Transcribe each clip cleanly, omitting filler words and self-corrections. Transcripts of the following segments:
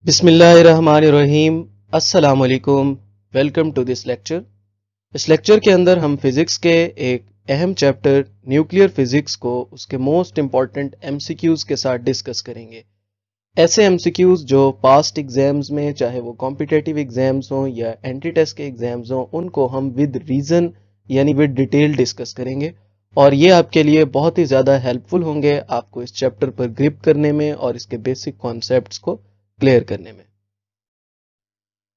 बिस्मिल्लाहिर्रहमानिर्रहीम। अस्सलाम वालेकुम। Welcome to this lecture. इस लेक्चर के अंदर हम फिज़िक्स के एक अहम चैप्टर न्यूक्लियर फिज़िक्स को उसके मोस्ट इम्पॉर्टेंट एमसीक्यूज़ के साथ डिस्कस करेंगे। ऐसे एमसीक्यूज़ जो पास्ट एग्जाम्स में, चाहे वो कॉम्पिटिटिव एग्जाम्स हों या एंट्री टेस्ट के एग्जाम्स हों, उनको हम विद रीज़न यानी विद डिटेल डिस्कस करेंगे और ये आपके लिए बहुत ही ज़्यादा हेल्पफुल होंगे आपको इस चैप्टर पर ग्रिप करने में और इसके बेसिक कॉन्सेप्ट्स को क्लियर करने में।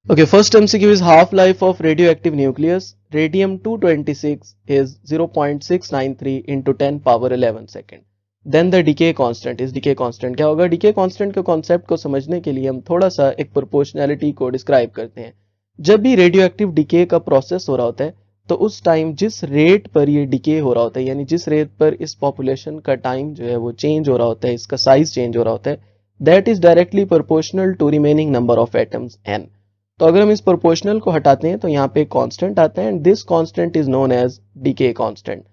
Okay, first MCQ is half-life of radioactive nucleus. Radium-226 is 0.693 into 10 power 11 second. Then the decay constant is decay constant क्या होगा? Decay constant के concept को समझने के लिए हम थोड़ा सा एक proportionality को describe करते हैं। जब भी radioactive decay का process हो रहा होता है तो उस टाइम जिस रेट पर ये डिके हो रहा होता है, यानी जिस रेट पर इस पॉपुलेशन का टाइम जो है वो चेंज हो रहा होता है, इसका साइज चेंज हो रहा होता है, that is directly proportional to remaining number of atoms n। तो अगर हम इस प्रोपोर्शनल को हटाते हैं तो यहाँ पे कांस्टेंट आता है and this constant is known as decay constant.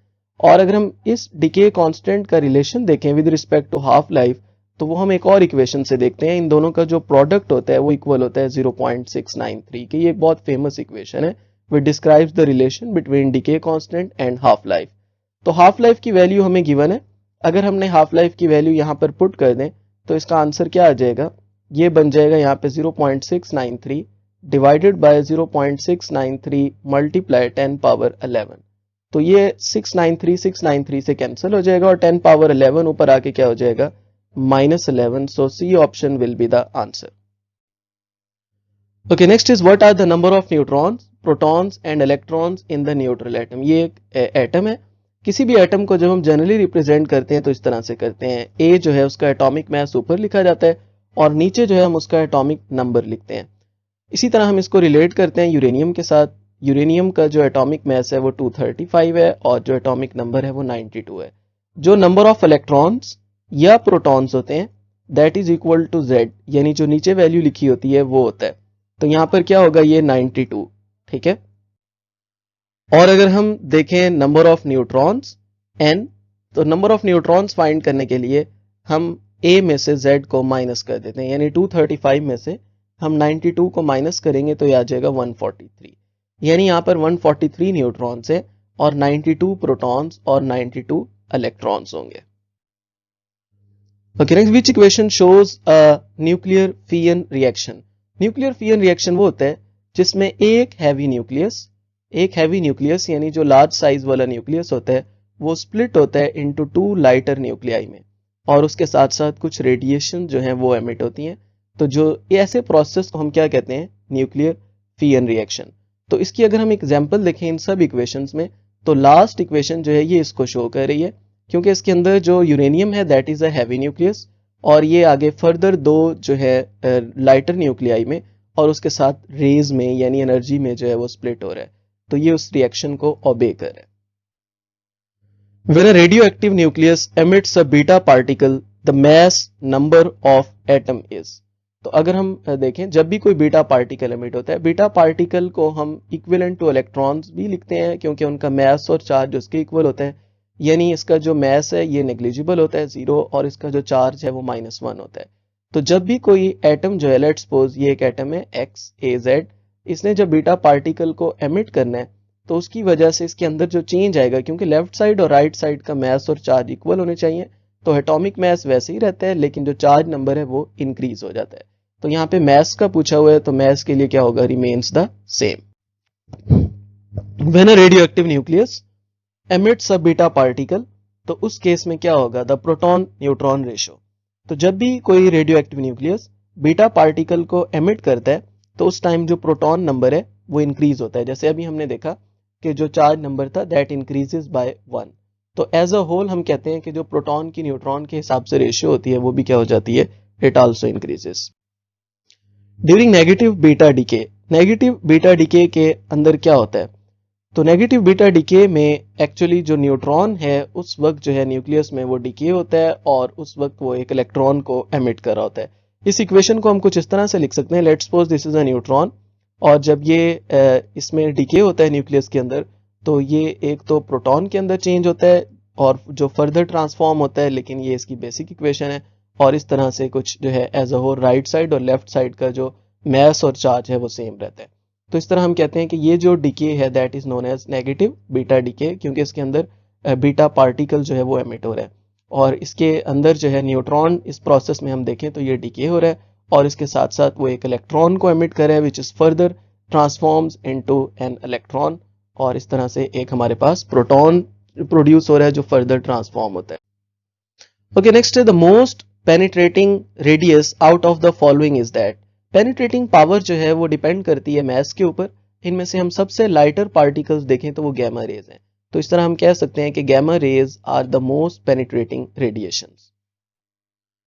और अगर हम इस डीके कांस्टेंट का रिलेशन देखें with respect to half life तो वो हम एक और इक्वेशन से देखते हैं। इन दोनों का जो प्रोडक्ट होता है वो इक्वल होता है 0.693 के। ये एक बहुत फेमस इक्वेशन है which describes the relation between decay constant and half life. तो हाफ लाइफ की वैल्यू हमें गिवन है। अगर हमने हाफ लाइफ की वैल्यू यहाँ पर पुट कर दें तो इसका आंसर क्या आ जाएगा? ये बन जाएगा यहाँ पे 0.693 डिवाइडेड बाय 0.693 मल्टीप्लाई 10 पावर 11। तो ये 693 से कैंसिल हो जाएगा और 10 पावर 11 ऊपर आके क्या हो जाएगा? -11। So C option will be the answer. Okay, next is what are the number of neutrons, protons and electrons in the neutral atom. ये एक एटम है। किसी भी एटम को जब हम जनरली रिप्रेजेंट करते हैं तो इस तरह से करते हैं। ए जो है उसका एटॉमिक मास ऊपर लिखा जाता है और नीचे जो है हम उसका एटॉमिक नंबर लिखते हैं। इसी तरह हम इसको रिलेट करते हैं यूरेनियम के साथ। यूरेनियम का जो एटॉमिक मास है वो 235 है और जो एटॉमिक नंबर है वो 92 है। जो नंबर ऑफ इलेक्ट्रॉन्स या प्रोटॉन्स होते हैं that is equal to Z, यानी जो नीचे वैल्यू लिखी होती है वो होता है। तो यहां पर क्या होगा? ये 92, ठीक है। और अगर हम देखें नंबर ऑफ न्यूट्रॉन्स n, तो नंबर ऑफ न्यूट्रॉन्स फाइंड करने के लिए हम a में से z को माइनस कर देते हैं, यानी 235 में से हम 92 को माइनस करेंगे तो यह आ जाएगा 143। यानी यहां पर 143 न्यूट्रॉन्स है और 92 प्रोटॉन्स और 92 इलेक्ट्रॉन्स होंगे। Okay, next, which equation shows a nuclear fission reaction. Nuclear fission reaction वो होता है जिसमें एक हैवी न्यूक्लियस यानी जो लार्ज साइज वाला न्यूक्लियस होता है वो स्प्लिट होता है इनटू 2 लाइटर न्यूक्लियाई में और उसके साथ साथ कुछ रेडिएशन जो है वो एमिट होती हैं। तो जो ऐसे प्रोसेस को हम क्या कहते हैं? Nuclear fission reaction. तो इसकी अगर हम एग्जांपल देखें इन सब इक्वेशंस में तो लास्ट इक्वेशन जो है ये इसको शो कर रही है, क्योंकि इसके अंदर जो यूरेनियम है that is a heavy nucleus और ये आगे फर्दर दो जो है लाइटर न्यूक्लियाई में और उसके साथ रेज में यानी एनर्जी में जो है वो स्प्लिट हो रहा है। तो ये उस रिएक्शन को ओबे कर रहा है। When a radioactive nucleus emits a beta particle, the mass number of atom is। तो अगर हम देखें जब भी कोई बीटा पार्टिकल एमिट होता है, बीटा पार्टिकल को हम इक्विवेलेंट टू इलेक्ट्रॉन्स भी लिखते हैं क्योंकि उनका मास और चार्ज उसके इक्वल होता है। यानी इसका जो मास है ये नेग्लिजिबल होता है 0 और इसका जो चार्ज है वो -1 होता है। तो जब भी कोई एटम जो है, लेट्स सपोज ये एक एटम है XAZ, इसने जब बीटा पार्टिकल को एमिट करना है तो उसकी वजह से इसके अंदर जो चेंज आएगा, क्योंकि लेफ्ट साइड और राइट साइड का मास और चार्ज इक्वल होने चाहिए, तो एटॉमिक मास वैसे ही रहता है लेकिन जो चार्ज नंबर है वो इंक्रीज हो जाता है। तो यहाँ पे मास का पूछा हुआ है तो मास के लिए क्या होगा? Remains the same. When a radioactive nucleus emits a beta particle, तो उस केस में क्या होगा? The proton neutron ratio. तो जब भी कोई रेडियोएक्टिव न्यूक्लियस बीटा पार्टिकल को एमिट करता है तो उस टाइम जो प्रोटॉन नंबर है वो इंक्रीज होता है। जैसे अभी हमने देखा कि जो चार्ज नंबर था दैट इंक्रीजेस बाय 1। तो एज अ होल हम कहते हैं कि जो प्रोटॉन की न्यूट्रॉन के हिसाब से रेशियो होती है वो भी क्या हो जाती है? It also increases. During negative beta decay के अंदर क्या होता है? तो नेगेटिव बीटा डिके में एक्चुअली जो न्यूट्रॉन है उस वक्त जो है न्यूक्लियस में वो डिके होता है और उस वक्त वो एक इलेक्ट्रॉन को एमिट कर रहा होता है। इस इक्वेशन को हम कुछ इस तरह से लिख सकते हैं, let's suppose this is a neutron और जब ये इसमें डिके होता है न्यूक्लियस के अंदर तो ये एक तो प्रोटॉन के अंदर चेंज होता है और जो फर्दर ट्रांसफॉर्म होता है, लेकिन ये इसकी बेसिक इक्वेशन है। और इस तरह से कुछ जो है as a whole right side और लेफ्ट साइड का जो मास और चार्ज है वो सेम रहता है। तो इस तरह हम कहते हैं कि ये जो डिके है that is known as negative beta decay, क्योंकि इसके अंदर बीटा पार्टिकल जो है वो एमिट हो रहा है और इसके अंदर जो है न्यूट्रॉन इस प्रोसेस में हम देखें तो ये डिके हो रहा है और इसके साथ साथ वो एक इलेक्ट्रॉन को एमिट कर रहा है which is further transforms into an electron और इस तरह से एक हमारे पास प्रोटॉन प्रोड्यूस हो रहा है जो फर्दर ट्रांसफॉर्म होता है। ओके, नेक्स्ट है the most penetrating radius out of the following is that. Penetrating power जो है वो डिपेंड करती है मास के ऊपर। इनमें से हम सबसे लाइटर पार्टिकल्स देखें तो वो गैमा रेज हैं। तो इस तरह हम कह सकते हैं कि gamma rays are the most penetrating radiations.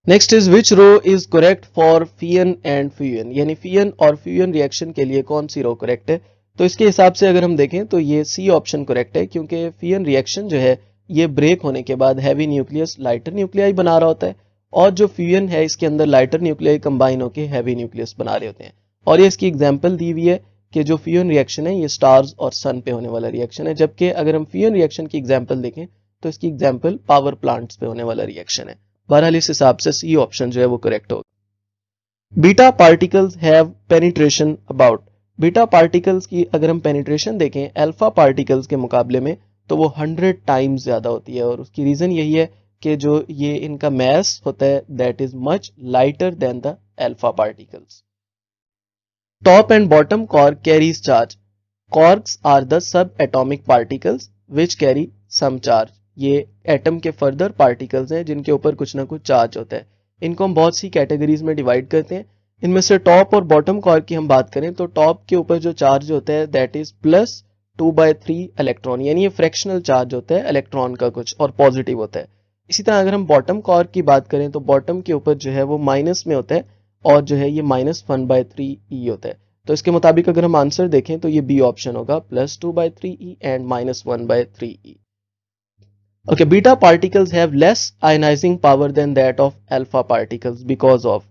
Next is which row is correct for fission and fusion, यानी फियन और फ्यूयन रिएक्शन के लिए कौन सी रो करेक्ट है। तो इसके हिसाब से अगर हम देखें तो ये सी ऑप्शन करेक्ट है, क्योंकि फियन रिएक्शन जो है ये ब्रेक होने के बाद हैवी न्यूक्लियस लाइटर न्यूक्लियाई बना रहा होता है और जो फ्यूयन है इसके अंदर लाइटर न्यूक्लियाई कंबाइन होकर हैवी न्यूक्लियस बना रहे होते हैं। और ये इसकी एग्जांपल दी हुई है कि जो फ्यूयन रिएक्शन है ये स्टार्स और सन पे होने वाला रिएक्शन है, जबकि अगर हम फ्यूयन रिएक्शन की एग्जांपल देखें तो इसकी एग्जांपल पावर प्लांट्स पे होने वाला रिएक्शन है। बहरहाल इस हिसाब से सी ऑप्शन जो है वो करेक्ट होगा। Beta particles have penetration about. Beta particles की अगर हम पेनिट्रेशन देखें अल्फा पार्टिकल्स के मुकाबले में तो वो 100 टाइम्स ज्यादा होती है और उसकी रीजन यही है कि जो ये इनका मास होता है that is much lighter than the alpha particles. Top and bottom quark carries charge. Quarks are the sub atomic particles which carry some charge. ये एटम के फर्दर पार्टिकल्स हैं जिनके ऊपर कुछ ना कुछ चार्ज होता है। इनको हम बहुत सी कैटेगरीज में डिवाइड करते हैं। इनमें से टॉप और बॉटम कॉर्क की हम बात करें तो टॉप के ऊपर जो चार्ज होता है दैट इज प्लस 2/3 इलेक्ट्रॉन, यानी ये फ्रैक्शनल चार्ज होता है इलेक्ट्रॉन का कुछ और पॉजिटिव होता है। इसी तरह अगर हम बॉटम कॉर्क की बात करें तो बॉटम के ऊपर जो है वो माइनस में होता है और जो है ये -1/3 ई होता है। तो इसके मुताबिक अगर हम आंसर देखें तो ये बी ऑप्शन होगा +2/3 E and -1/3 E. Okay, beta particles have less ionizing power than that of alpha particles because of,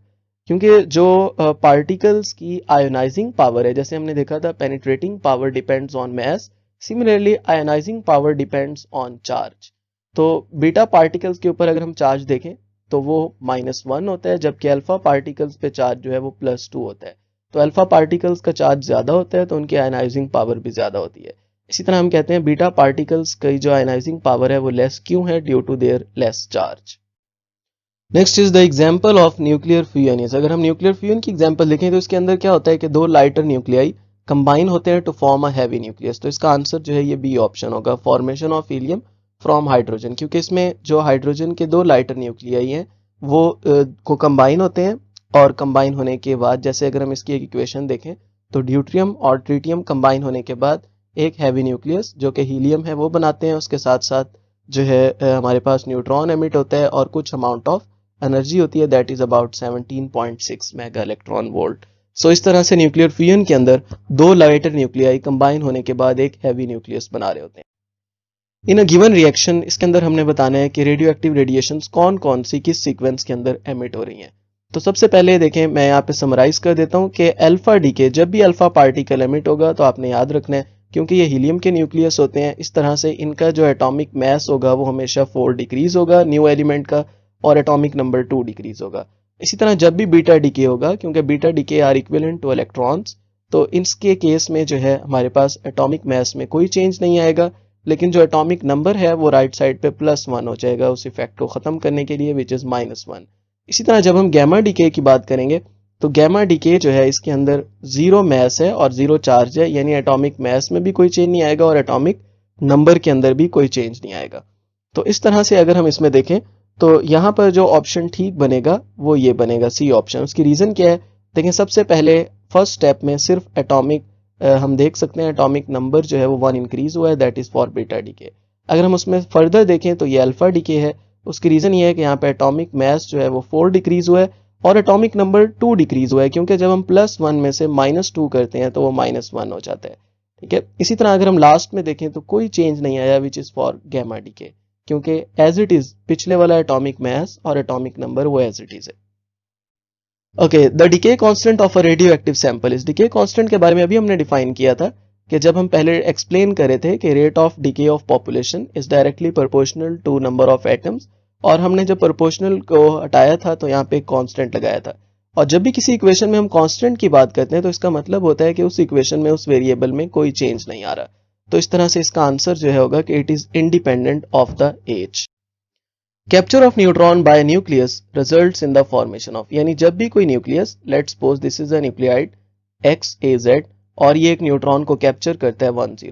क्योंकि जो पार्टिकल्स की आयोनाइजिंग पावर है जैसे हमने देखा था penetrating power depends on mass, similarly ionising power depends on charge. तो beta particles के ऊपर अगर हम चार्ज देखें तो वो -1 होता है, जबकि अल्फा पार्टिकल्स पे चार्ज जो है वो +2 होता है। तो अल्फा पार्टिकल्स का चार्ज ज्यादा होता है तो उनकी आयोनाइजिंग पावर भी ज्यादा होती है। इसी तरह हम कहते हैं बीटा पार्टिकल्स की जो आयनाइजिंग पावर है वो लेस क्यों है, due to their less charge. Next is the example of nuclear fusion. अगर हम न्यूक्लियर फ्यूजन की एग्जांपल देखें तो इसके अंदर क्या होता है कि दो लाइटर न्यूक्लियाई कंबाइन होते हैं to form a heavy nucleus. तो इसका आंसर जो है ये बी ऑप्शन होगा, formation of helium from hydrogen, क्योंकि इसमें जो हाइड्रोजन के दो लाइटर न्यूक्लियाई हैं वो को कंबाइन होते हैं और कंबाइन होने के बाद जैसे अगर हम इसकी एक इक्वेशन देखें तो ड्यूट्रियम और ट्रिटियम कंबाइन होने के बाद एक हैवी न्यूक्लियस जो कि हीलियम है वो बनाते हैं। उसके साथ साथ जो है हमारे पास न्यूट्रॉन एमिट होता है और कुछ अमाउंट ऑफ एनर्जी होती है that is about 17.6 mega electron volt. So इस तरह से न्यूक्लियर फ्यूजन के अंदर दो लाइटर न्यूक्लियाई कंबाइन होने के बाद एक हैवी न्यूक्लियस बना रहे होते हैं। इन अ गिवन रिएक्शन इसके अंदर हमने बताना है कि रेडियो एक्टिव रेडिएशंस कौन कौन सी किस सीक्वेंस के अंदर एमिट हो रही हैं। तो सबसे पहले देखें, मैं यहाँ पे समराइज कर देता हूँ कि अल्फा डीके, जब भी अल्फा पार्टिकल एमिट होगा तो आपने याद रखना है क्योंकि ये हीलियम के न्यूक्लियस होते हैं, इस तरह से इनका जो एटॉमिक मास होगा वो हमेशा 4 डिक्रीज होगा न्यू एलिमेंट का और एटॉमिक नंबर 2 डिक्रीज होगा। इसी तरह जब भी बीटा डीके होगा, क्योंकि beta decay are equivalent to electrons, तो इसके केस में जो है हमारे पास एटॉमिक मास में कोई चेंज नहीं आएगा, लेकिन जो एटॉमिक नंबर है वो राइट साइड पे +1 हो जाएगा उस इफेक्ट को खत्म करने के लिए, विच इज -1। इसी तरह जब हम गैमा डीके की बात करेंगे तो गैमा डीके जो है इसके अंदर 0 मास है और 0 चार्ज है, यानी एटॉमिक मास में भी कोई चेंज नहीं आएगा और एटॉमिक नंबर के अंदर भी कोई चेंज नहीं आएगा। तो इस तरह से अगर हम इसमें देखें तो यहां पर जो ऑप्शन ठीक बनेगा वो ये बनेगा सी ऑप्शन। उसकी रीजन क्या है, देखें सबसे पहले फर्स्ट स्टेप में सिर्फ एटॉमिक हम देख सकते हैं एटॉमिक नंबर जो है वो 1 इंक्रीज हुआ है, that is for beta decay. अगर हम उसमें फर्दर देखें तो ये अल्फा डीके है, उसकी रीजन ये है कि यहाँ पे एटॉमिक मास जो है वो 4 डिक्रीज हुआ है और एटॉमिक नंबर 2 डिक्रीज हुआ है, क्योंकि जब हम +1 में से -2 करते हैं तो वो -1 हो जाता है। ठीक है, इसी तरह अगर हम लास्ट में देखें तो कोई चेंज नहीं आया which is for gamma decay, क्योंकि एज इट इज पिछले वाला एटॉमिक मास और एटॉमिक नंबर वो एज इट इज है। Okay, the decay constant of a radioactive sample. इस डीके कांस्टेंट के बारे में अभी हमने डिफाइन किया था कि जब हम पहले एक्सप्लेन कर रहे थे कि rate of decay of population is directly proportional to number of atoms और हमने जब प्रोपोर्शनल को हटाया था तो यहाँ पे कांस्टेंट लगाया था। और जब भी किसी इक्वेशन में हम कांस्टेंट की बात करते हैं तो इसका मतलब होता है कि उस इक्वेशन में उस वेरिएबल में कोई चेंज नहीं आ रहा। तो इस तरह से इसका आंसर जो है होगा कि it is independent of the age. Capture of neutron by nucleus results in the formation of, यानी जब भी कोई nucleus, let's suppose this is a nuclide XAZ और ये एक न्यूट्रॉन को कैप्चर करता है 10,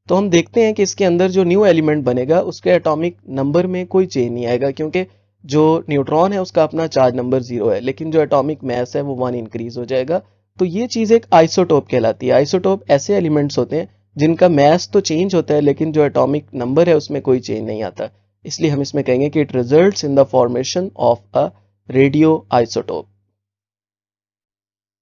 तो हम देखते हैं कि इसके अंदर जो न्यू एलिमेंट बनेगा उसके एटॉमिक नंबर में कोई चेंज नहीं आएगा, क्योंकि जो न्यूट्रॉन है उसका अपना चार्ज नंबर 0 है, लेकिन जो एटॉमिक मास है वो 1 इंक्रीज हो जाएगा। तो ये चीज एक आइसोटोप कहलाती है। आइसोटोप ऐसे एलिमेंट्स होते हैं जिनका मास तो चेंज होता है लेकिन जो एटॉमिक नंबर है उसमें कोई चेंज नहीं आता, इसलिए हम इसमें कहेंगे कि it results in the formation of a radio isotope.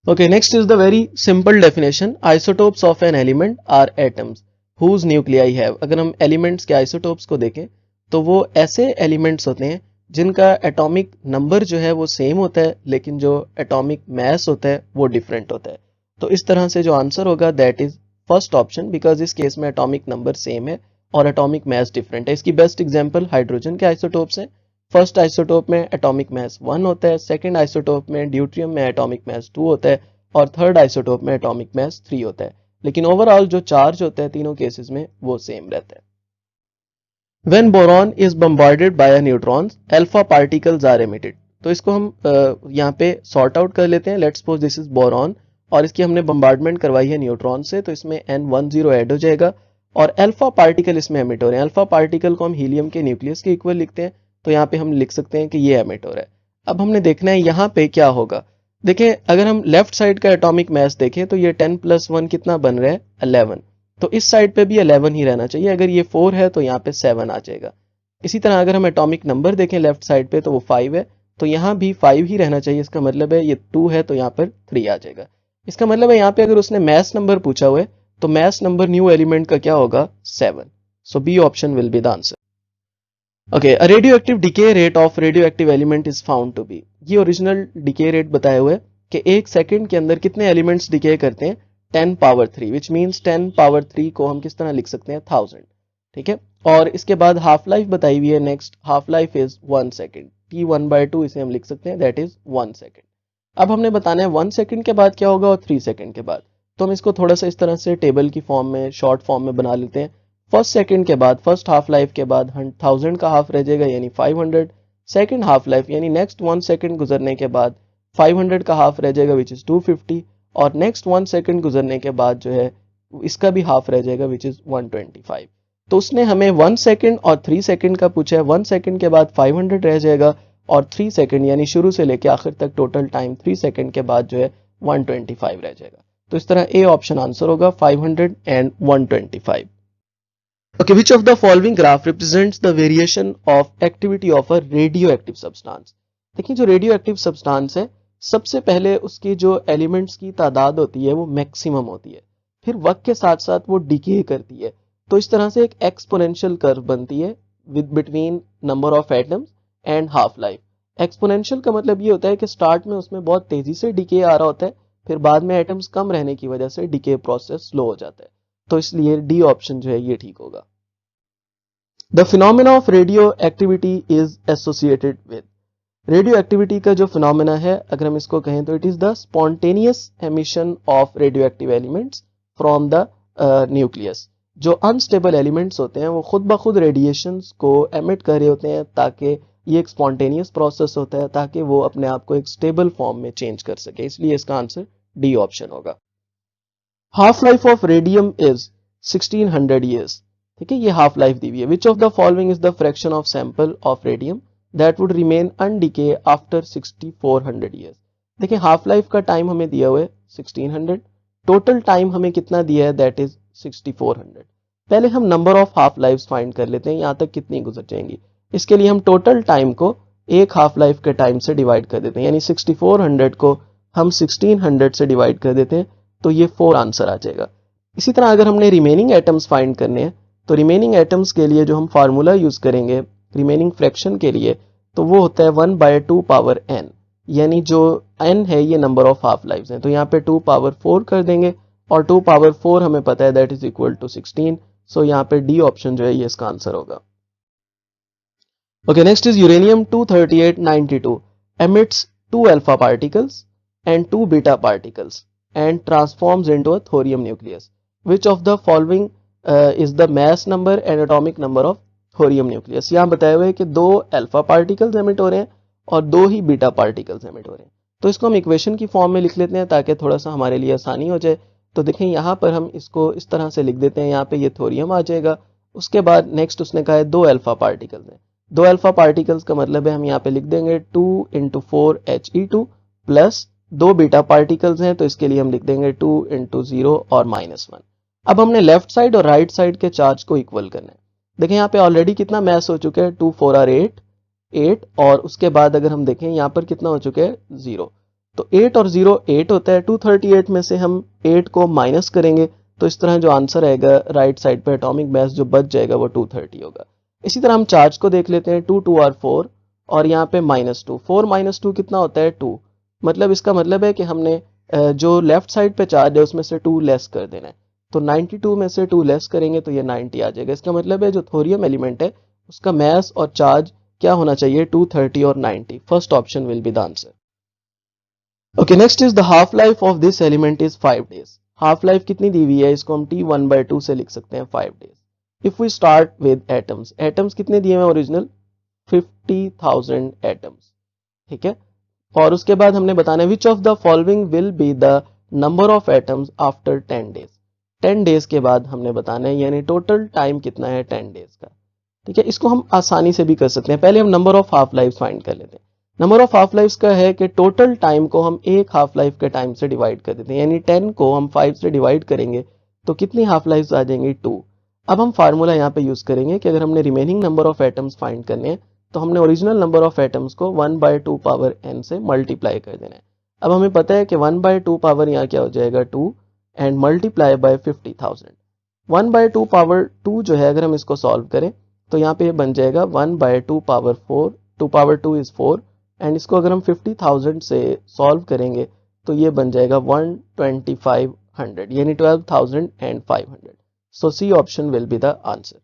Okay, next is the very simple definition. Isotopes of an element are atoms whose nuclei have. अगर हम elements के isotopes को देखें तो वो ऐसे elements होते हैं जिनका atomic number जो है वो same होता है लेकिन जो atomic mass होता है वो different होता है। तो इस तरह से जो आंसर होगा that is first option, because इस केस में atomic number same है और atomic mass different है। इसकी बेस्ट एग्जाम्पल हाइड्रोजन के आइसोटोप्स हैं। फर्स्ट आइसोटोप में एटॉमिक मास 1 होता है, सेकंड आइसोटोप में ड्यूट्रियम में एटॉमिक मास 2 होता है और थर्ड आइसोटोप में एटॉमिक मास 3 होता है, लेकिन ओवरऑल जो चार्ज होता है तीनों केसेस में वो सेम रहता है। When boron is bombarded by a neutrons, alpha particles are emitted. तो इसको हम यहाँ पे सॉर्ट आउट कर लेते हैं। Let's suppose this is boron और इसकी हमने बम्बार्डमेंट करवाई है न्यूट्रॉन से, तो इसमें N10 ऐड हो जाएगा और अल्फा पार्टिकल इसमें एमिट हो रहे हैं। अल्फा पार्टिकल को हम हीलियम के न्यूक्लियस के इक्वल लिखते हैं, तो यहाँ पे हम लिख सकते हैं कि ये एमिट हो रहा है। अब हमने देखना है यहाँ पे क्या होगा। देखें, अगर हम लेफ्ट साइड का एटॉमिक मास देखें तो ये 10 + 1 कितना बन रहा है 11, तो इस साइड पे भी 11 ही रहना चाहिए। अगर ये 4 है तो यहाँ पे 7 आ जाएगा। इसी तरह अगर हम एटॉमिक नंबर देखें लेफ्ट साइड पे तो वो 5 है, तो यहाँ भी 5 ही रहना चाहिए। इसका मतलब है ये 2 है तो यहाँ पर 3 आ जाएगा। इसका मतलब है यहाँ पे अगर उसने मैस नंबर पूछा हुआ है तो मैस नंबर न्यू एलिमेंट का क्या होगा 7। So B option will be the answer. Okay, a radioactive decay rate of radioactive element is found to be. ये ओरिजिनल डिके रेट बताए हुए कि 1 सेकंड के अंदर कितने एलिमेंट्स डिके करते हैं 10⁻³ विच मीन्स 10⁻³ को हम किस तरह लिख सकते हैं 1000। ठीक है, और इसके बाद हाफ लाइफ बताई हुई है। Next half life is 1 second, T1/2 इसे हम लिख सकते हैं दैट इज 1 सेकंड। अब हमने बताना है 1 सेकंड के बाद क्या होगा और 3 सेकंड के बाद, तो हम इसको थोड़ा सा इस तरह से टेबल की फॉर्म में शॉर्ट फॉर्म में बना लेते हैं। फर्स्ट सेकंड के बाद फर्स्ट हाफ लाइफ के बाद 1000 का हाफ रह जाएगा यानी 500। सेकंड हाफ लाइफ यानी नेक्स्ट 1 सेकंड गुजरने के बाद 500 का हाफ रह जाएगा विच इज 250 और नेक्स्ट 1 सेकंड गुजरने के बाद जो है इसका भी हाफ रह जाएगा विच इज 125। तो उसने हमें 1 सेकंड और 3 सेकंड का पूछा है। 1 सेकंड के बाद 500 रह जाएगा और 3 सेकंड यानी शुरू से लेकर आखिर तक टोटल टाइम 3 सेकंड के बाद जो है 125 रह जाएगा। तो इस तरह ए ऑप्शन आंसर होगा 500 and 125। Okay, which of the following graph represents the variation of activity of a radioactive substance? देखिए, जो रेडियोएक्टिव सब्सटेंस है सबसे पहले उसकी जो एलिमेंट्स की तादाद होती है वो मैक्सिमम होती है, फिर वक्त के साथ साथ वो डिके करती है। तो इस तरह से एक एक्सपोनेंशियल कर्व बनती है with between number of atoms and half life. Exponential का मतलब ये होता है कि स्टार्ट में उसमें बहुत तेजी से डिके आ रहा होता है, फिर बाद में एटम्स कम रहने की वजह से डिके प्रोसेस स्लो हो जाता है। तो इसलिए डी ऑप्शन जो है ये ठीक होगा। The phenomena of radio activity is associated with. Radio activity का जो फिनोमेना है अगर हम इसको कहें तो it is the spontaneous emission of radio active elements from the nucleus. जो अनस्टेबल एलिमेंट्स होते हैं वो खुद ब खुद रेडिएशंस को एमिट कर रहे होते हैं, ताकि ये एक स्पॉन्टेनियस प्रोसेस होता है ताकि वो अपने आप को एक स्टेबल फॉर्म में चेंज कर सके, इसलिए इसका आंसर डी ऑप्शन होगा। Half life of radium is 1600 years. ठीक है, ये हाफ लाइफ दी हुई है। Which of the following is the fraction of sample of radium that would remain undecayed after 6400 years. देखिए, हाफ लाइफ का टाइम हमें दिया हुआ है 1600, टोटल टाइम हमें कितना दिया है दैट इज 6400। पहले हम number of half life find कर लेते हैं, यहां तक कितनी गुजर जाएंगी। इसके लिए हम टोटल टाइम को एक हाफ लाइफ के टाइम से डिवाइड कर देते हैं, यानी 6400 को हम 1600 से डिवाइड कर देते हैं तो ये 4 आंसर आ जाएगा। इसी तरह अगर हमने रिमेनिंग एटम्स फाइंड करने हैं तो रिमेनिंग एटम्स के लिए जो हम फार्मूला यूज करेंगे रिमेनिंग फ्रैक्शन के लिए तो वो होता है 1/2 पावर n, यानी जो n है ये नंबर ऑफ हाफ लाइफ हैं, तो यहाँ पे 2 पावर 4 कर देंगे और 2 पावर 4 हमें पता है दैट इज इक्वल टू 16। सो यहाँ पे डी ऑप्शन जो है ये इसका आंसर होगा। Okay, next is uranium-238-92 emits 2 alpha particles and 2 beta particles and transforms into a thorium nucleus. Which of the following is the mass number and atomic number of thorium nucleus? यहाँ बताया हुआ है कि 2 alpha particles emit हो रहे हैं और 2 ही beta particles emit हो रहे हैं। तो इसको हम इक्वेशन की फॉर्म में लिख लेते हैं ताकि थोड़ा सा हमारे लिए आसानी हो जाए। तो देखें यहाँ पर हम इसको इस तरह से लिख देते हैं, यहाँ पे ये थोरियम आ जाएगा। उसके बाद नेक्स्ट उसने कहा है 2 अल्फा पार्टिकल्स हैं। 2 अल्फा पार्टिकल्स का मतलब है हम यहाँ पे लिख देंगे 2 into 4He2 plus 2 beta particles हैं तो इसके लिए हम लिख देंगे 2 इंटू 0 और -1। अब हमने लेफ्ट साइड और राइट साइड के चार्ज को इक्वल करना है। देखें यहाँ पे ऑलरेडी कितना मैस हो चुका है, 2 4 आर 8 और उसके बाद अगर हम देखें यहाँ पर कितना हो चुका है 0। तो 8 और 0 8 होता है। 238 में से हम 8 को माइनस करेंगे तो इस तरह जो आंसर आएगा राइट साइड पे एटॉमिक मास जो बच जाएगा वो 230 होगा। इसी तरह हम चार्ज को देख लेते हैं 2 2 आर 4 और यहाँ पे -2, 4 -2 कितना होता है 2। मतलब इसका मतलब है कि हमने जो लेफ्ट साइड पे चार्ज है उसमें से 2 लेस कर देना है। तो 92 में से 2 लेस करेंगे तो ये 90 आ जाएगा। इसका मतलब है जो थोरियम एलिमेंट है उसका मास और चार्ज क्या होना चाहिए 230 और 90। First option will be the answer. Okay, next is the half life of this element is 5 days. Half life कितनी दी हुई है, इसको हम T1/2 से लिख सकते हैं 5 days. If we start with atoms, atoms कितने दिए हुए ओरिजिनल 50,000 एटम्स, ठीक है। और उसके बाद हमने बताना है which of the following will be the number of atoms after 10 days. 10 days के बाद हमने बताना है, यानी टोटल टाइम कितना है 10 डेज का, ठीक है। इसको हम आसानी से भी कर सकते हैं। पहले हम number of half life find कर लेते हैं। नंबर ऑफ हाफ लाइफ का है कि टोटल टाइम को हम एक हाफ लाइफ के टाइम से डिवाइड कर देते हैं, यानी 10 को हम 5 से डिवाइड करेंगे तो कितनी हाफ लाइफ आ जाएंगी 2। अब हम फार्मूला यहाँ पे यूज करेंगे कि अगर हमने remaining number of atoms find करने हैं तो हमने ओरिजिनल नंबर ऑफ एटम्स को 1/2 पावर n से मल्टीप्लाई कर देना है। अब हमें पता है कि 1/2 पावर यहाँ क्या हो जाएगा 2 एंड मल्टीप्लाई बाय 50,000। 1/2 पावर 2 जो है अगर हम इसको सॉल्व करें तो यहाँ पे बन जाएगा 1/2 पावर 4, 2 पावर 2 इज 4 एंड इसको अगर हम 50,000 से सॉल्व करेंगे तो ये बन जाएगा 12500 यानी 12,500। So C option will be the answer.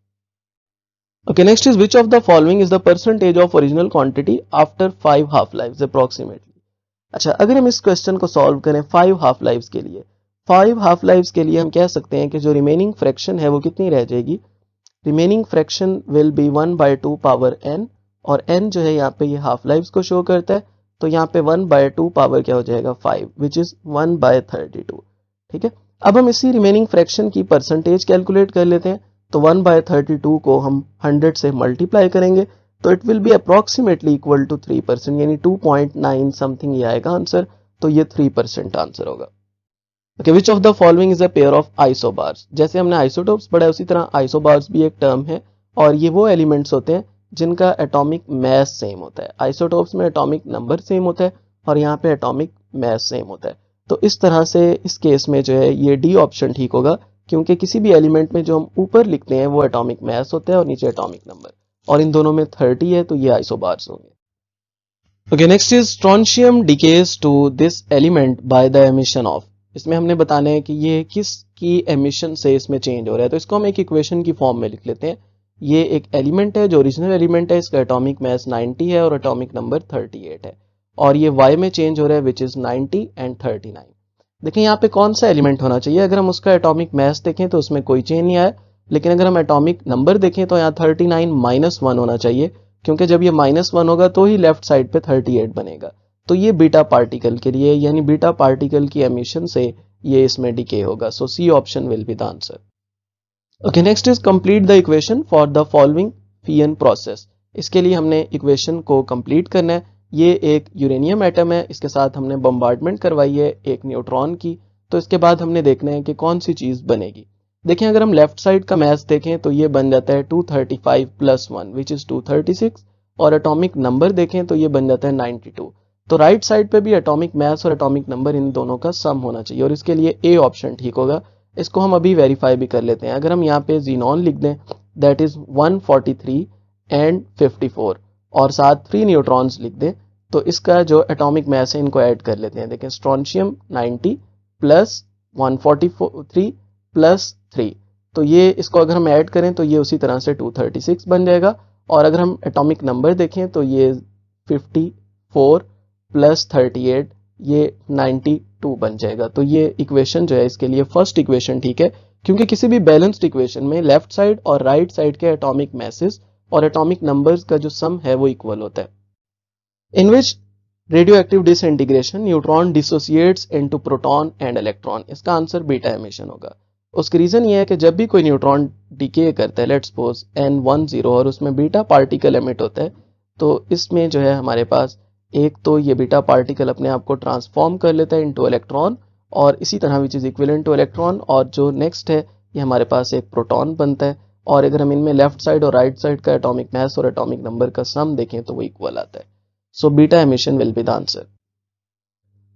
Okay, next is which of the following is the percentage of original quantity after 5 half lives approximately. अच्छा, अगर हम इस क्वेश्चन को सॉल्व करें 5 हाफ लाइव्स के लिए, 5 हाफ लाइव्स के लिए हम कह सकते हैं कि जो रिमेनिंग फ्रैक्शन है वो कितनी रह जाएगी, remaining fraction will be 1/2 power n और n जो है यहाँ पे ये हाफ लाइव्स को शो करता है तो यहाँ पे 1/2 पावर क्या हो जाएगा 5 विच इज 1/32, ठीक है। अब हम इसी रिमेनिंग फ्रैक्शन की परसेंटेज कैलकुलेट कर लेते हैं तो 1/32 को हम 100 से मल्टीप्लाई करेंगे तो it will be approximately equal to 3% यानी 2.9 समथिंग ये आएगा आंसर। तो ये 3% आंसर होगा। Okay, which of the following is a pair of isobars. जैसे हमने आइसोटोप्स पढ़ा है उसी तरह आइसोबार्स भी एक टर्म है और ये वो एलिमेंट्स होते हैं जिनका एटॉमिक मास सेम होता है। आइसोटोप्स में एटॉमिक नंबर सेम होता है और यहाँ पे एटॉमिक मास सेम होता है। तो इस तरह से इस केस में जो है ये डी ऑप्शन ठीक होगा क्योंकि किसी भी एलिमेंट में जो हम ऊपर लिखते हैं वो एटॉमिक मास होता है और नीचे एटॉमिक नंबर, और इन दोनों में 30 है तो ये आइसोबार्स होंगे। Okay, next is strontium decays to this element by the emission of. इसमें हमने बताना है कि ये किस की एमिशन से इसमें चेंज हो रहा है तो इसको हम एक इक्वेशन की फॉर्म में लिख लेते हैं। ये एक एलिमेंट है जो ओरिजिनल एलिमेंट है, इसका एटॉमिक मास 90 है और एटॉमिक नंबर 38 है और ये y में चेंज हो रहा है विच इज 90 एंड 39। देखिए यहाँ पे कौन सा एलिमेंट होना चाहिए, अगर हम उसका एटॉमिक मास देखें तो उसमें कोई चेंज नहीं आया, लेकिन अगर हम एटॉमिक नंबर देखें तो यहाँ 39 -1 होना चाहिए क्योंकि जब ये -1 होगा तो ही लेफ्ट साइड पे 38 बनेगा। तो ये बीटा पार्टिकल के लिए यानी बीटा पार्टिकल की एमिशन से ये इसमें डिके होगा। So C option will be the answer. Okay, next is complete the equation for the following fission process. इसके लिए हमने इक्वेशन को कंप्लीट करना है। ये एक यूरेनियम एटम है, इसके साथ हमने बम्बार्डमेंट करवाई है एक न्यूट्रॉन की, तो इसके बाद हमने देखना है कि कौन सी चीज बनेगी। देखें अगर हम लेफ्ट साइड का मैथ देखें तो ये बन जाता है 235 + 1 विच इज 236 और एटॉमिक नंबर देखें तो ये बन जाता है 92। तो राइट साइड पे भी एटॉमिक मास और एटॉमिक नंबर इन दोनों का सम होना चाहिए और इसके लिए ए ऑप्शन ठीक होगा। इसको हम अभी वेरीफाई भी कर लेते हैं। अगर हम यहाँ पे जीनॉन लिख दें दैट इज 143 एंड 54 और साथ 3 न्यूट्रॉन्स लिख दें तो इसका जो एटॉमिक मास है इनको ऐड कर लेते हैं। देखें स्ट्रोंशियम 90 + 143 + 3 तो ये इसको अगर हम ऐड करें तो ये उसी तरह से 236 बन जाएगा और अगर हम एटॉमिक नंबर देखें तो ये 54 प्लस 38 ये 92 बन जाएगा। तो ये इक्वेशन जो है इसके लिए फर्स्ट इक्वेशन ठीक है, क्योंकि किसी भी बैलेंस्ड इक्वेशन में लेफ्ट साइड और राइट साइड के एटॉमिक मैसेज और एटॉमिक नंबर्स का जो सम है वो इक्वल होता है। In which radioactive disintegration neutron dissociates into proton and electron, इसका आंसर बीटा एमिशन होगा। उसकी रीजन ये है कि जब भी कोई न्यूट्रॉन डिके करता है, लेट्स सपोज n10 और उसमें बीटा पार्टिकल एमिट होता है, तो इसमें जो है हमारे पास एक तो ये बीटा पार्टिकल अपने आप को ट्रांसफॉर्म कर लेता है इनटू इलेक्ट्रॉन, और इसी तरह which is equivalent two electron, और जो नेक्स्ट है ये हमारे पास एक प्रोटॉन बनता है। और अगर हम इनमें लेफ्ट साइड और राइट साइड का एटॉमिक मास और एटॉमिक नंबर का सम देखें तो वो इक्वल आता है। So beta emission will be the answer.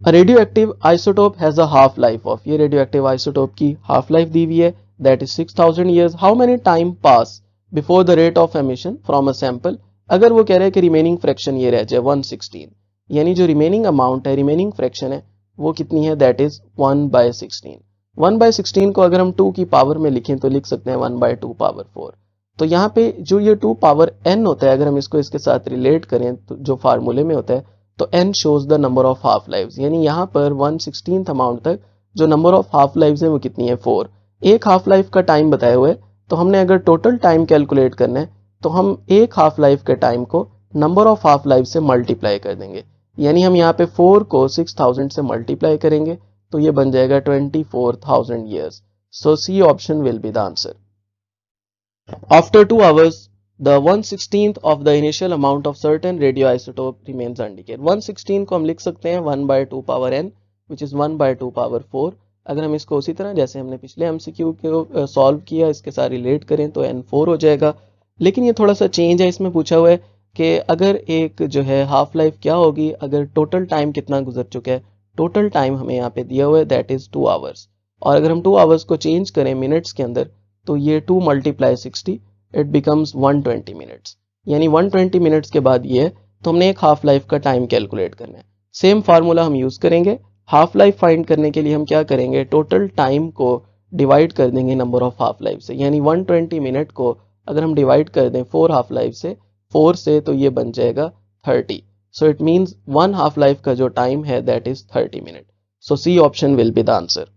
A radioactive isotope has a half life of, ये radioactive isotope की half life दी हुई है, that is 6000 years. How many time pass before the rate of emission from a sample? अगर वो कह रहे हैं कि remaining fraction ये रह जाए 116, यानी जो remaining amount है, remaining fraction है वो कितनी है, that is 1/16। 1/16 को अगर हम 2 की पावर में लिखें तो लिख सकते हैं 1/2 पावर 4। तो यहाँ पे जो ये 2 पावर n होता है, अगर हम इसको इसके साथ रिलेट करें तो जो फार्मूले में होता है, तो n shows the number of half lives, यानी यहाँ पर 1/16 अमाउंट तक जो नंबर ऑफ हाफ लाइव्स है वो कितनी है, 4। एक हाफ लाइफ का टाइम बताए हुए, तो हमने अगर टोटल टाइम कैलकुलेट करना है तो हम एक हाफ लाइफ के टाइम को नंबर ऑफ हाफ लाइफ से मल्टीप्लाई कर देंगे, यानी हम यहाँ पे 4 को 6000 से मल्टीप्लाई करेंगे तो ये बन जाएगा 24,000 years. So C option will be the answer. After 2 hours the 1/16th of the initial amount of certain radioisotope remains undecayed। 1/16 को हम लिख सकते हैं 1/2 power n which is 1/2 power 4। अगर हम इसको उसी तरह जैसे हमने पिछले एमसीक्यू को सॉल्व किया इसके साथ रिलेट करें तो n4 हो जाएगा। लेकिन ये थोड़ा सा चेंज है, इसमें पूछा हुआ है कि अगर एक जो है हाफ लाइफ क्या होगी अगर टोटल टाइम कितना गुजर चुका है। टोटल टाइम हमें यहाँ पे दिया हुआ है दैट इज 2 hours, और अगर हम 2 hours को चेंज करें मिनट्स के अंदर तो ये 2 × 60 इट बिकम्स 120 मिनट्स, यानी 120 मिनट्स के बाद ये है, तो हमने एक हाफ लाइफ का टाइम कैलकुलेट करना है। सेम फार्मूला हम यूज करेंगे। हाफ लाइफ फाइंड करने के लिए हम क्या करेंगे, टोटल टाइम को डिवाइड कर देंगे नंबर ऑफ हाफ लाइफ से, यानी 120 मिनट को अगर हम डिवाइड कर दें 4 हाफ लाइफ से 4 से तो ये बन जाएगा 30। So it means 1 half life का जो टाइम है that is 30 minute. So C option will be the answer.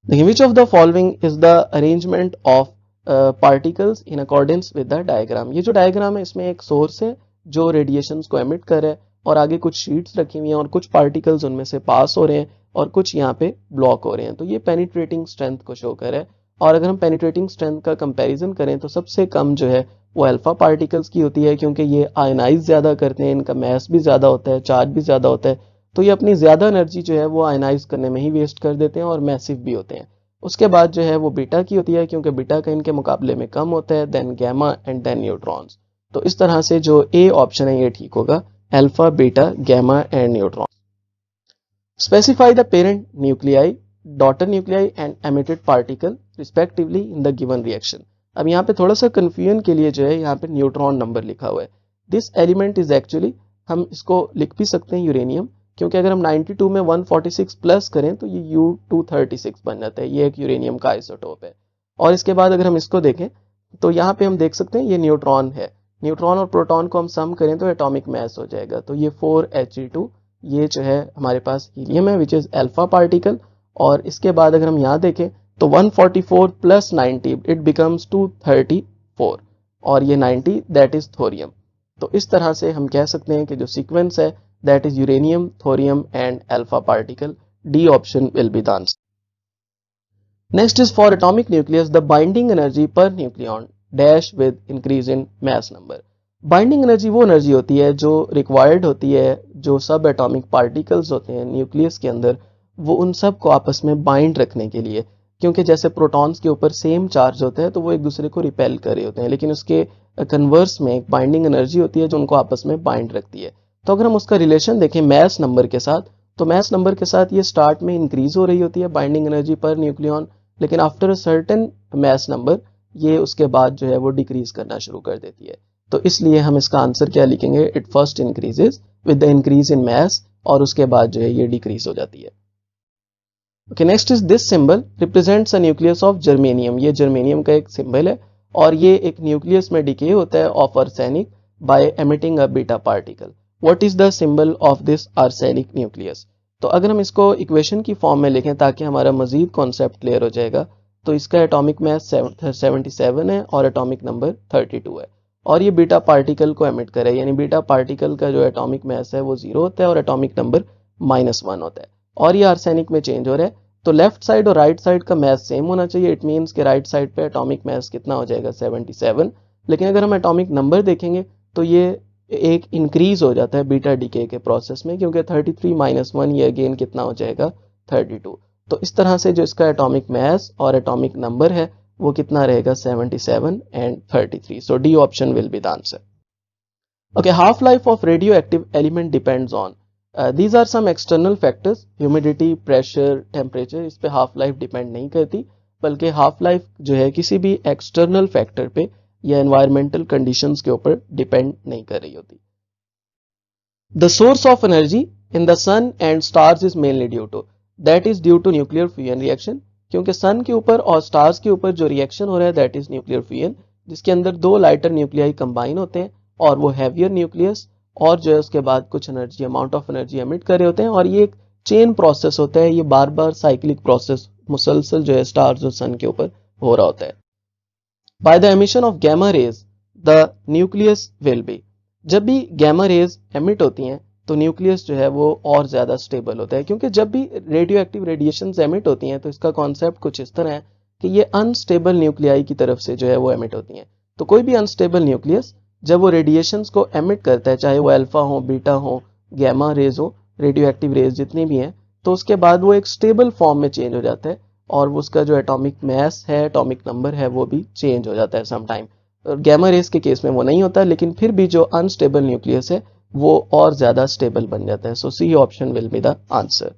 Which of the following is the arrangement of particles in accordance with the diagram. ये जो डायग्राम है इसमें एक source है जो रेडिएशंस को एमिट कर रहा है, और आगे कुछ शीट्स रखी हुई हैं और कुछ पार्टिकल्स उनमें से पास हो रहे हैं और कुछ यहाँ पे ब्लॉक हो रहे हैं। तो ये पेनिट्रेटिंग स्ट्रेंथ को शो कर रहा है, और अगर हम पेनिट्रेटिंग स्ट्रेंथ का कंपैरिजन करें तो सबसे कम जो है वो अल्फा पार्टिकल्स की होती है, क्योंकि ये आयनाइज ज्यादा करते हैं, इनका मास भी ज्यादा होता है, चार्ज भी ज्यादा होता है, तो ये अपनी ज्यादा एनर्जी जो है वो आयनाइज करने में ही वेस्ट कर देते हैं और मैसिव भी होते हैं। उसके बाद जो है वो बीटा की होती है, क्योंकि बीटा का इनके मुकाबले में कम होता है, then gamma and then neutrons. तो इस तरह से जो ए ऑप्शन है ये ठीक होगा, alpha beta gamma and neutron. Specify the parent nuclei, daughter nuclei and emitted particle respectively in the given reaction. अब यहाँ पे थोड़ा सा कंफ्यूजन के लिए जो है यहाँ पे न्यूट्रॉन नंबर लिखा हुआ है। दिस एलिमेंट इज एक्चुअली, हम इसको लिख भी सकते हैं यूरेनियम, क्योंकि अगर हम 92 में 146 प्लस करें तो ये U236 बन जाता है, ये एक यूरेनियम का आइसोटोप है। और इसके बाद अगर हम इसको देखें तो यहाँ पे हम देख सकते हैं ये न्यूट्रॉन है, न्यूट्रॉन और प्रोटॉन को हम सम करें तो एटॉमिक मास हो जाएगा, तो ये 4He2 ये जो है हमारे पास हीलियम है विच इज अल्फा पार्टिकल। और इसके बाद अगर हम यहाँ देखें तो 144 प्लस 90 इट बिकम्स 234, और ये 90 दैट इज थोरियम। तो इस तरह से हम कह सकते हैं कि जो सीक्वेंस है that is uranium, thorium and alpha particle. D option will be the answer. Next is for atomic nucleus, the binding energy per nucleon dash with increase in mass number. Binding energy वो energy होती है जो required होती है, जो सब atomic particles होते हैं न्यूक्लियस के अंदर, वो उन सब को आपस में बाइंड रखने के लिए, क्योंकि जैसे प्रोटॉन्स के ऊपर सेम चार्ज होते हैं तो वो एक दूसरे को रिपेल कर रहे होते हैं, लेकिन उसके कन्वर्स में एक बाइंडिंग एनर्जी होती है जो उनको आपस में बाइंड रखती है। तो अगर हम उसका रिलेशन देखें मैस नंबर के साथ, तो मैस नंबर के साथ ये स्टार्ट में इंक्रीज हो रही होती है बाइंडिंग एनर्जी पर न्यूक्लियन, लेकिन after a certain mass number ये उसके बाद जो है वो डिक्रीज करना शुरू कर देती है। तो इसलिए हम इसका आंसर क्या लिखेंगे, it first increases with the increase in mass, और उसके बाद जो है ये डिक्रीज हो जाती है। Okay, next is this symbol represents a nucleus of germanium. ये जर्मेनियम का एक सिंबल है, और ये एक न्यूक्लियस में डिके होता है of arsenic by emitting a beta particle. What is the symbol of this arsenic nucleus? तो अगर हम इसको इक्वेशन की फॉर्म में लिखें ताकि हमारा मजीद कॉन्सेप्ट क्लियर हो जाएगा, तो इसका एटॉमिक मास 77 है और एटॉमिक नंबर 32 है, और ये बीटा पार्टिकल को एमिट करे, यानी बीटा पार्टिकल का जो एटॉमिक मास है वो 0 होता है और एटॉमिक नंबर -1 होता है, और ये आर्सेनिक में चेंज हो रहा है। तो लेफ्ट साइड और राइट साइड का मास सेम होना चाहिए। इट मीन्स कि राइट साइड पे एटॉमिक मास कितना हो जाएगा 77, लेकिन अगर हम एटॉमिक नंबर देखेंगे तो ये एक इंक्रीज हो जाता है बीटा डीके के प्रोसेस में, क्योंकि 33 - 1 ये अगेन कितना हो जाएगा 32। तो इस तरह से जो इसका एटॉमिक मास और एटॉमिक नंबर है वो कितना रहेगा 77 and 33। So D option will be the answer. Okay, half life of radioactive element depends on these are some external factors, humidity, pressure, temperature. इस पे हाफ लाइफ डिपेंड नहीं करती, बल्कि हाफ लाइफ जो है किसी भी एक्सटर्नल फैक्टर पे या एनवायरमेंटल कंडीशंस के ऊपर डिपेंड नहीं कर रही होती। The source of energy in the sun and stars is mainly due to, that is due to nuclear fusion reaction, क्योंकि सन के ऊपर और स्टार्स के ऊपर जो रिएक्शन हो रहा है दैट इज न्यूक्लियर फ्यूजन, जिसके अंदर दो लाइटर न्यूक्लियाई कंबाइन होते हैं और वो हैवियर न्यूक्लियस, और जो है उसके बाद कुछ energy, amount of energy emit कर रहे होते हैं, और ये एक चेन प्रोसेस होता है, ये बार बार साइक्लिक प्रोसेस मुसलसल जो है स्टार्स और सन के ऊपर हो रहा होता है। By the emission of gamma rays the nucleus will be, जब भी गैमा रेज एमिट होती हैं तो न्यूक्लियस जो है वो और ज्यादा स्टेबल होता है, क्योंकि जब भी रेडियो एक्टिव रेडिएशन एमिट होती हैं तो इसका कॉन्सेप्ट कुछ इस तरह है कि ये अनस्टेबल न्यूक्लियाई की तरफ से जो है वो एमिट होती हैं। तो कोई भी अनस्टेबल न्यूक्लियस जब वो रेडिएशंस को एमिट करता है, चाहे वो अल्फा हो, बीटा हो, गैमा रेज हो, रेडियो एक्टिव रेज जितनी भी हैं, तो उसके बाद वो एक स्टेबल फॉर्म में चेंज हो जाता है और उसका जो एटॉमिक मास है, एटॉमिक नंबर है, वो भी चेंज हो जाता है समटाइम। गैमा रेज के केस में वो नहीं होता, लेकिन फिर भी जो अनस्टेबल न्यूक्लियस है वो और ज्यादा स्टेबल बन जाता है। So C option will be the answer.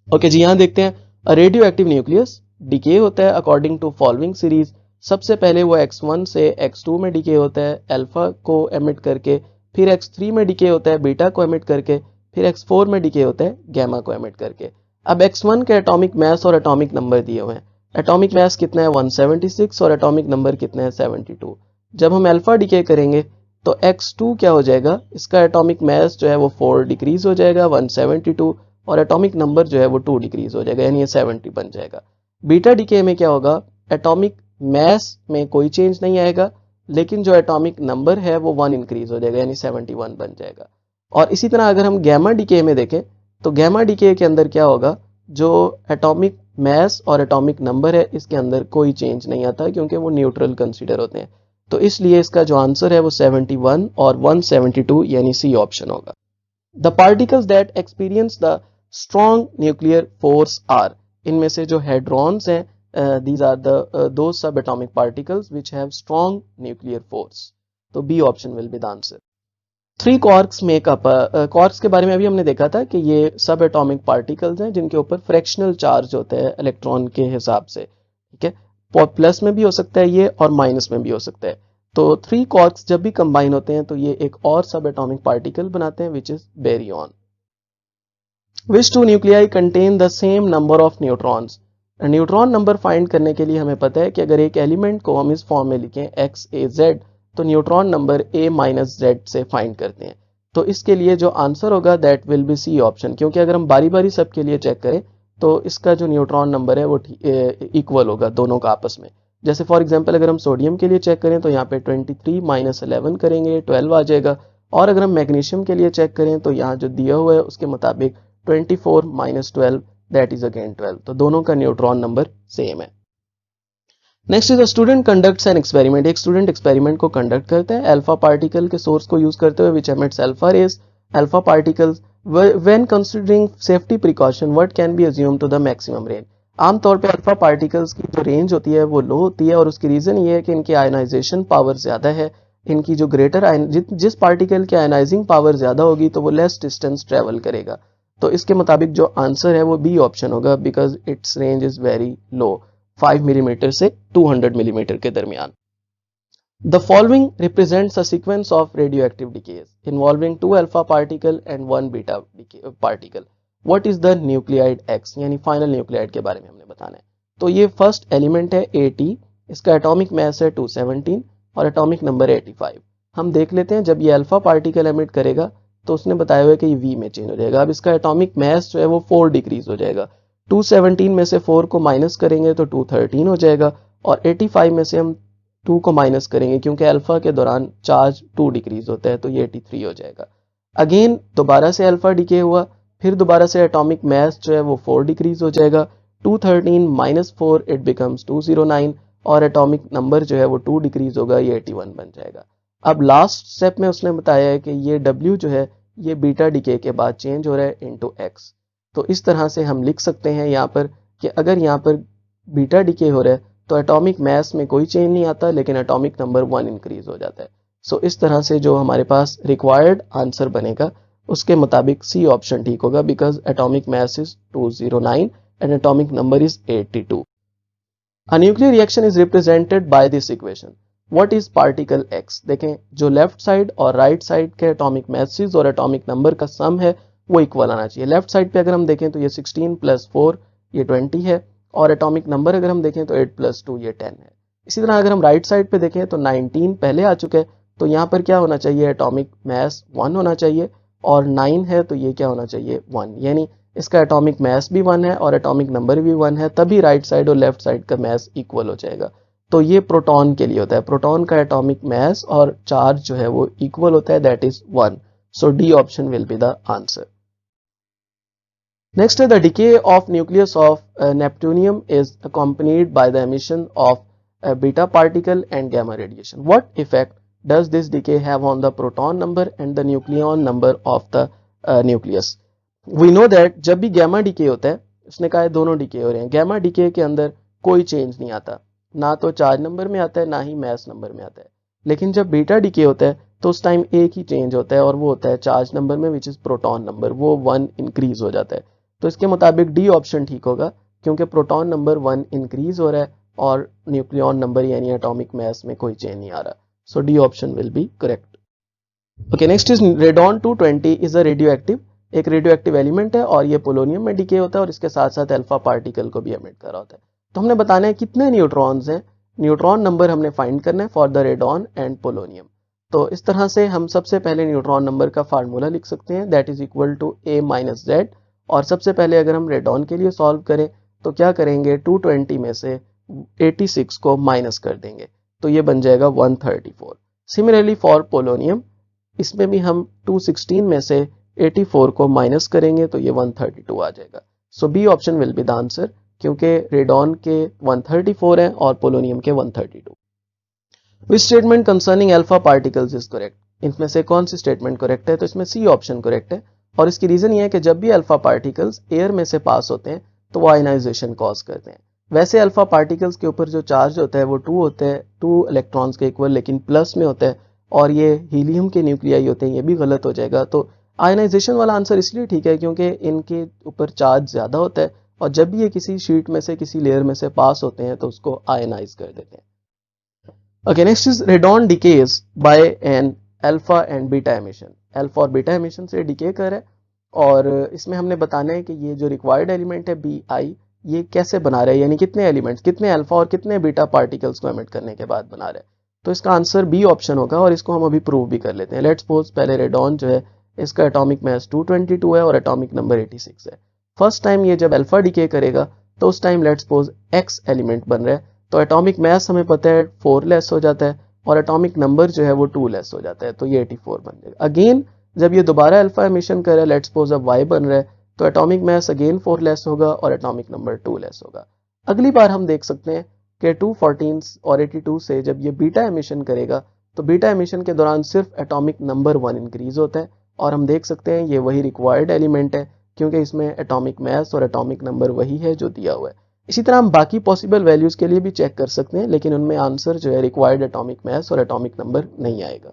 Okay जी, यहां देखते हैं रेडियो एक्टिव न्यूक्लियस डिके होता है अकॉर्डिंग टू फॉलोइंग सीरीज। सबसे पहले वो x1 से x2 में डिके होता है अल्फा को एमिट करके, फिर x3 में डिके होता है बीटा को एमिट करके, फिर x4 में डिके होता है गैमा को एमिट करके। अब x1 के एटॉमिक मास और एटॉमिक नंबर दिए हुए हैं। एटॉमिक मास कितना है 176 और एटॉमिक नंबर कितना है 72। जब हम अल्फा डिके करेंगे तो x2 क्या हो जाएगा, इसका एटॉमिक मास जो है वो 4 डिक्रीज हो जाएगा 172, और एटॉमिक नंबर जो है वो 2 डिक्रीज हो जाएगा, यानी ये 70 बन जाएगा। बीटा डिके में क्या होगा, एटॉमिक मास में कोई चेंज नहीं आएगा, लेकिन जो एटॉमिक नंबर है वो 1 इंक्रीज हो जाएगा, यानी 71 बन जाएगा। और इसी तरह अगर हम गैमा डिके में देखें तो गैमा डिके के अंदर क्या होगा, जो एटॉमिक मास और एटॉमिक नंबर है इसके अंदर कोई चेंज नहीं आता, क्योंकि वो न्यूट्रल कंसीडर होते हैं। तो इसलिए इसका जो आंसर है वो 71 और 172 यानी सी ऑप्शन होगा। The particles that experience the strong nuclear force are, इनमें से जो हेड्रॉन्स हैं these are the those subatomic particles which have strong nuclear force. तो B option will be the answer. 3 quarks make up quarks के बारे में अभी हमने देखा था कि ये सब एटॉमिक पार्टिकल्स हैं जिनके ऊपर फ्रैक्शनल चार्ज होता है इलेक्ट्रॉन के हिसाब से, ठीक है, प्लस में भी हो सकता है ये और माइनस में भी हो सकता है। तो 3 quarks जब भी कंबाइन होते हैं तो ये एक और सब एटॉमिक पार्टिकल बनाते हैं which is baryon. Which two nuclei contain the same number of neutrons? Neutron number find करने के लिए हमें पता है कि अगर एक एलिमेंट को हम इस फॉर्म में लिखें XAZ तो न्यूट्रॉन नंबर A-Z से फाइंड करते हैं। तो इसके लिए जो आंसर होगा that will be C option, क्योंकि अगर हम बारी बारी सबके लिए चेक करें तो इसका जो न्यूट्रॉन नंबर है वो इक्वल होगा दोनों का आपस में। जैसे फॉर एग्जांपल अगर हम सोडियम के लिए चेक करें तो यहाँ पे 23 - 11 करेंगे 12 आ जाएगा, और अगर हम मैग्नीशियम के लिए चेक करें तो यहाँ जो दिया हुआ है उसके मुताबिक 24 - 12 दैट इज अगेन 12। तो दोनों का न्यूट्रॉन नंबर सेम है। Next is a student conducts an experiment, एक स्टूडेंट एक्सपेरिमेंट को कंडक्ट करता है अल्फा पार्टिकल के सोर्स को यूज करते हुए which emits alpha rays. Alpha particles when considering safety precaution what can be assumed to the maximum range. आमतौर पर अल्फा पार्टिकल्स की जो रेंज होती है वो लो होती है, और उसकी रीजन ये है कि इनकी आयनाइजेशन पावर ज्यादा है। इनकी जो ग्रेटर जिस पार्टिकल की आयनाइजिंग पावर ज्यादा होगी तो वो लेस डिस्टेंस ट्रेवल करेगा। तो इसके मुताबिक जो आंसर है वो बी ऑप्शन होगा, because it's range is very low, 5 millimetre से 200 मिलीमीटर के दरमियान। The following represents a sequence of radioactive decays involving 2 alpha particle and 1 beta particle. What is the nuclide x, यानी फाइनल न्यूक्लियाइड के बारे में हमने बताना है। तो ये फर्स्ट एलिमेंट है AT, इसका एटॉमिक मास है 217 और एटॉमिक नंबर है 85। हम देख लेते हैं जब ये अल्फा पार्टिकल एमिट करेगा तो उसने बताया हुआ है कि ये V में चेंज हो जाएगा। अब इसका एटॉमिक मास जो है वो 4 डिक्रीज हो जाएगा। 217 में से 4 को माइनस करेंगे तो 213 हो जाएगा और 85 में से हम 2 को माइनस करेंगे क्योंकि अल्फा के दौरान चार्ज 2 डिक्रीज होता है तो ये 83 हो जाएगा। अगेन दोबारा से अल्फा डिके हुआ, फिर दोबारा से एटॉमिक मास जो है वो 4 डिक्रीज हो जाएगा। 213 माइनस 4 इट बिकम्स 209 और एटॉमिक नंबर जो है वो 2 डिक्रीज होगा, ये 81 बन जाएगा। अब लास्ट स्टेप में उसने बताया है कि ये W जो है ये बीटा डिके के बाद चेंज हो रहा है इनटू X। तो इस तरह से हम लिख सकते हैं यहाँ पर कि अगर यहाँ पर बीटा डिके हो रहा है तो एटॉमिक मास में कोई चेंज नहीं आता लेकिन एटॉमिक नंबर 1 इंक्रीज हो जाता है। सो इस तरह से जो हमारे पास रिक्वायर्ड आंसर बनेगा उसके मुताबिक सी ऑप्शन ठीक होगा because atomic mass is 209 and atomic number is 82। A nuclear reaction is represented by this equation. What is particle X? देखें जो लेफ्ट साइड और राइट साइड के एटॉमिक मासेस और एटॉमिक नंबर का सम है वो इक्वल आना चाहिए। लेफ्ट साइड पे अगर हम देखें तो ये 16 प्लस 4 ये 20 है और एटॉमिक नंबर अगर हम देखें तो 8 प्लस 2 ये 10 है। इसी तरह अगर हम राइट साइड पे देखें तो 19 पहले आ चुका है तो यहाँ पर क्या होना चाहिए, एटॉमिक मास 1 होना चाहिए और 9 है तो ये क्या होना चाहिए 1, यानी इसका एटॉमिक मास भी 1 है और एटॉमिक नंबर भी 1 है, तभी राइट साइड और लेफ्ट साइड का मास इक्वल हो जाएगा। तो ये प्रोटॉन के लिए होता है, प्रोटॉन का एटॉमिक मास और चार्ज जो है वो इक्वल होता है, that is 1। So D option will be the answer. Next है the decay of nucleus of neptunium is accompanied by the emission of beta particle and gamma radiation. What effect does this decay have on the proton number and the nucleon number of the nucleus? We know that जब भी gamma decay होता है, उसने कहा है दोनों decay हो रहे हैं, gamma decay के अंदर कोई चेंज नहीं आता, ना तो चार्ज नंबर में आता है ना ही मास नंबर में आता है। लेकिन जब बीटा डिके होता है तो उस टाइम एक ही चेंज होता है और वो होता है चार्ज नंबर में विच इज प्रोटॉन नंबर, वो 1 इंक्रीज हो जाता है। तो इसके मुताबिक डी ऑप्शन ठीक होगा क्योंकि प्रोटॉन नंबर 1 इंक्रीज हो रहा है और न्यूक्लियन नंबर यानी एटॉमिक मास में कोई चेंज नहीं आ रहा। So D option will be correct. Okay, next is radon 220 is a radioactive, एक रेडियोएक्टिव एलिमेंट है और ये पोलोनियम में डिके होता है और इसके साथ साथ अल्फा पार्टिकल को भी एमिट कर रहा होता है। तो हमने बताना है कितने न्यूट्रॉन्स हैं, न्यूट्रॉन नंबर हमने फाइंड करना है for the radon and polonium. तो इस तरह से हम सबसे पहले न्यूट्रॉन नंबर का फार्मूला लिख सकते हैं, that is equal to A minus Z। और सबसे पहले अगर हम रेडॉन के लिए सॉल्व करें तो क्या करेंगे, 220 में से 86 को माइनस कर देंगे तो ये बन जाएगा 134। सिमिलरली फॉर पोलोनियम, इसमें भी हम 216 में से 84 को माइनस करेंगे तो ये 132 आ जाएगा। So B option will be the answer क्योंकि रेडॉन के 134 हैं और पोलोनियम के 132। Which statement concerning alpha particles is correct? इनमें से कौन सी स्टेटमेंट करेक्ट है? तो इसमें सी ऑप्शन करेक्ट है और इसकी रीजन ये है कि जब भी अल्फा पार्टिकल्स एयर में से पास होते हैं तो वो आयनाइजेशन कॉज करते हैं। वैसे अल्फा पार्टिकल्स के ऊपर जो चार्ज होता है वो 2 होता है, 2 इलेक्ट्रॉन्स के इक्वल, लेकिन प्लस में होता है और ये हीलियम के न्यूक्लियाई होते हैं, ये भी गलत हो जाएगा। तो आयनाइजेशन वाला आंसर इसलिए ठीक है क्योंकि इनके ऊपर चार्ज ज्यादा होता है और जब भी ये किसी शीट में से किसी लेयर में से पास होते हैं तो उसको आयनाइज कर देते हैं। Okay, next is radon decays by an alpha and beta emission. Alpha और बीटा एमिशन से डिके कर रहा है और इसमें हमने बताना है कि ये जो रिक्वायर्ड एलिमेंट है Bi, ये कैसे बना रहा है, यानी कितने एलिमेंट्स, कितने अल्फा और कितने बीटा पार्टिकल्स को एमिट करने के बाद बना रहा है। तो इसका आंसर बी ऑप्शन होगा और इसको हम अभी प्रूव भी कर लेते हैं। लेट्स सपोज पहले रेडॉन जो है इसका एटॉमिक मास 222 है और एटॉमिक नंबर 86 है। फर्स्ट टाइम ये जब अल्फा डिके करेगा तो उस time let's suppose x element बन रहा है तो एटॉमिक मास हमें पता है 4 लेस हो जाता है और एटॉमिक नंबर जो है वो 2 लेस हो जाता है तो ये 84 बन जाएगा। अगेन जब ये दोबारा अल्फा एमिशन कर रहा है, लेट्स सपोज अब वाई बन रहा है तो एटॉमिक मास अगेन 4 लेस होगा और एटॉमिक नंबर 2 लेस होगा। अगली बार हम देख सकते हैं कि 214 और 82 से जब ये बीटा एमिशन करेगा तो बीटा एमिशन के दौरान सिर्फ एटॉमिक नंबर 1 इंक्रीज होता है और हम देख सकते हैं ये वही रिक्वायर्ड एलिमेंट है क्योंकि इसमें एटॉमिक मास और एटॉमिक नंबर वही है जो दिया हुआ है। इसी तरह हम बाकी पॉसिबल वैल्यूज के लिए भी चेक कर सकते हैं लेकिन उनमें आंसर जो है रिक्वायर्ड एटॉमिक मास और एटॉमिक नंबर नहीं आएगा।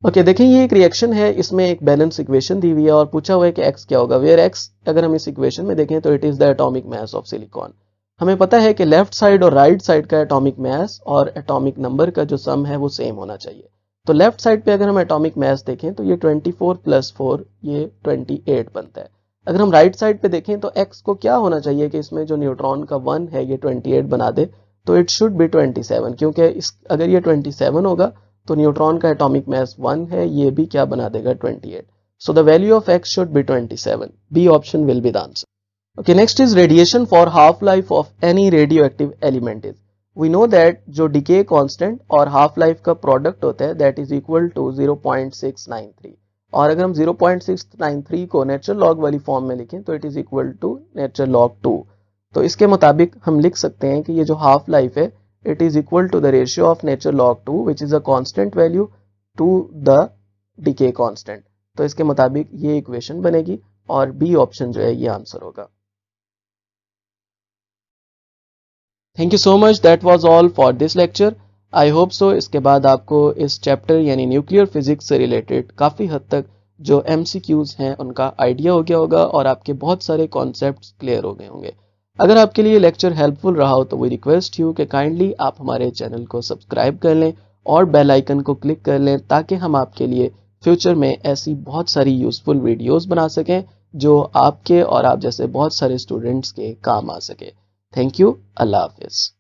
ओके, देखें ये एक रिएक्शन है, इसमें एक बैलेंस इक्वेशन दी हुई है और पूछा हुआ है कि x क्या होगा, वेयर x अगर हम इस इक्वेशन में देखें तो it is the atomic mass of silicon. हमें पता है कि लेफ्ट साइड और राइट साइड का एटॉमिक मास और एटॉमिक नंबर का जो सम है वो सेम होना चाहिए। तो लेफ्ट साइड पे अगर हम एटॉमिक मास देखें तो ये 24 प्लस 4 ये 28 बनता है। अगर हम राइट साइड पे देखें तो x को क्या होना चाहिए कि इसमें जो न्यूट्रॉन का 1 है ये 28 बना दे तो इट शुड बी 27, क्योंकि अगर ये 27 होगा तो न्यूट्रॉन का एटॉमिक मास 1 है, ये भी क्या बना देगा 28. So the value of x should be 27. B option will be the answer. Okay, next is radiation for half-life of any radioactive element is. We know that जो decay constant और half-life का product होता है that is equal to 0.693. और अगर हम 0.693 को natural log वाली form में लिखें तो it is equal to natural log 2. तो इसके मुताबिक हम लिख सकते हैं कि ये जो half-life है it is equal to the ratio of natural log 2 which is a constant value to the decay constant. तो इसके मुताबिक ये इक्वेशन बनेगी और बी ऑप्शन जो है ये आंसर होगा. Thank you so much, that was all for this lecture. I hope so इसके बाद आपको इस चैप्टर यानी न्यूक्लियर फिजिक्स से रिलेटेड काफ़ी हद तक जो MCQs हैं उनका आइडिया हो गया होगा और आपके बहुत सारे कॉन्सेप्ट्स क्लियर हो गए होंगे. अगर आपके लिए लेक्चर हेल्पफुल रहा हो तो वी रिक्वेस्ट यू कि काइंडली आप हमारे चैनल को सब्सक्राइब कर लें और बेल आइकन को क्लिक कर लें ताकि हम आपके लिए फ्यूचर में ऐसी बहुत सारी यूजफुल वीडियोस बना सकें जो आपके और आप जैसे बहुत सारे स्टूडेंट्स के काम आ सके. Thank you. अल्लाह हाफिज़.